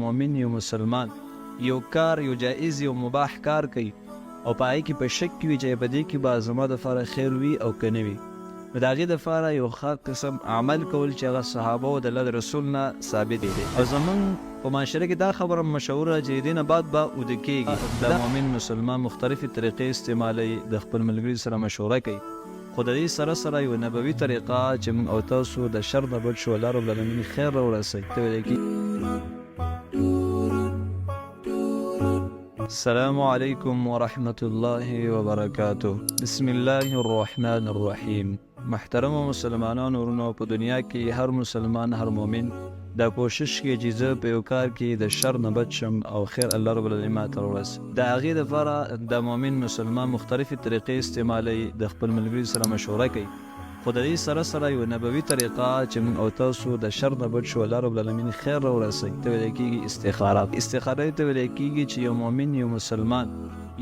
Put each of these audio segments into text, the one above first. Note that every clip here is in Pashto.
مؤمن یو مسلمان یو کار یو جایز یو مباح کار کوي او په هغې کې په شک کې وي چې په دې کې به زما دپاره خیر وي او که نه وي، نو د هغې دپاره یو ښه قسم عمل کول چې هغه صحابه او د الله د رسول نه ثابت دی. او زمونږ په معاشره کې دا خبره مشهوره چې د دې نه بعد به اوده کېږي. د مؤمن مسلمان مختلفې طریقې استعمالوي، د خپل ملګري سره مشوره کوي، خو د دې سره سره یو نبوي طریقه چې موږ او تاسو د شر نه بچ شو، الله رب العالمین خیر راورسوي. السلام علیکم ورحمة الله وبرکاته. بسم الله الرحمن الرحیم. محترم مسلمانانو ورونو، په دنیا کې هر مسلمان هر مؤمن دا کوشش کوي چې زه په یو کار کې د شر نه بچ شم او خیر الله رب العالمین ماته راورسوي. د هغې دپاره د مؤمن مسلمان مختلفې طریقې استعمالوي، د خپل ملګري سره مشوره کوي، خو د دې سره سره یو نبوي طریقه چې موږ او تاسو د شر نه بچ شو، الله رب العالمین خیر راورسوي، ته ویلی کېږي استخاره. استخاره ته ویلی کېږي چې یو مؤمن یو مسلمان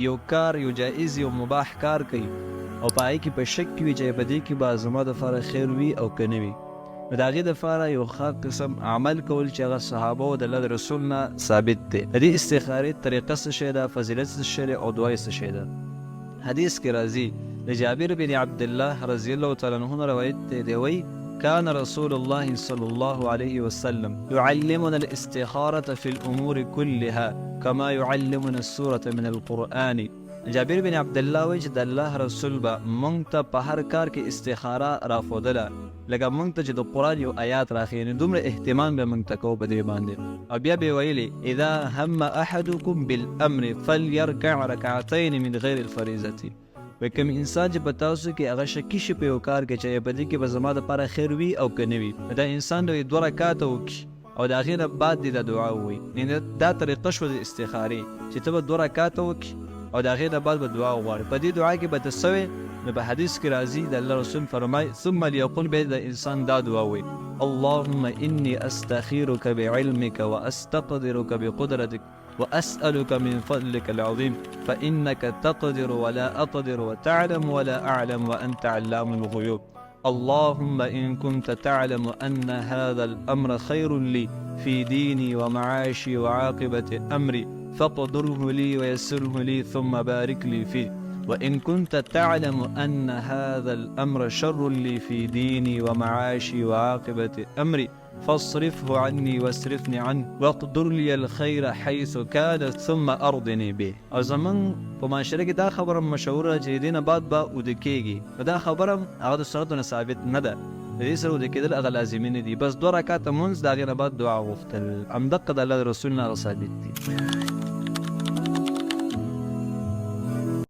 یو کار یو جایز یو مباح کار کوي او په هغې کې په شک کې وي چې په دې کې به زما دپاره خیر وي او که نه وي، نو د هغې دپاره یو ښه قسم عمل کول چې هغه صحابه او د الله د رسول نه ثابت دی. د دې استخارې طریقه څه شی ده، فضیلت څه شی دی او دعا یې څه شی ده. حدیث کې راځي د جابر بن عبدالله رضی الله تعالی عنه روایت دی، وایي كان رسول الله صلى الله عليه وسلم يعلمنا الاستخارة في الأمور كلها كما يعلمنا السورة من القرآن. جابر بن عبدالله وایي چې د الله رسول به موږ ته په هر کار کې استخاره راښودله لکه موږ ته چې د قرآن یو آیات راښیي، نو دومره اهتمام به موږ ته کوو په دې باندې. او بیا به یې ویلي اذا هم احدكم بالامر فليركع ركعتين من غیر الفریضة. وایي کوم انسان چې په تاسو کې هغه شکي شي په یو کار کې چې په دې کې به زما دپاره خیر وي او که نه وي، دا انسان دوی 2 رکعاته وکړي او د هغې نه بعد دې دا دعا ووایي. دا طریقه شوه د استخارې چې ته به 2 رکعاته وکړي او د هغې نه بعد به دعا وغواړي. په دې دعا کې به ته څه وایې، نو په حدیث کې راځي د الله رسول فرمایي ثم لیقول، بیا د انسان دا دعا وایي اللهم انی استخیرک بعلمک واستقدرک بقدرتک وأسألك من فضلك العظيم فإنك تقدر ولا أقدر وتعلم ولا أعلم وأنت علام الغيوب. اللهم إن كنت تعلم أن هذا الأمر خير لي في ديني ومعاشي وعاقبة أمري فاقدره لي ويسره لي ثم بارك لي فيه، وإن كنت تعلم أن هذا الأمر شر لي في ديني ومعاشي وعاقبة أمري فاصرفه عني واصرفني عنه واقدر لي الخير حيث كان ثم أرضني به. او زمون په معاشره کې دا خبره مشهوره چې د دې نه بعد به اوده کېږي، دا خبره هغه د سنتو نه ثابت نه ده، د دې سره اوده کېدل هغه لازمي نه دي، بس 2 رکعاته مونځ د هغې نه بعد دعا غوښتل، همدقه د الله د رسول نه هغه ثابت دي.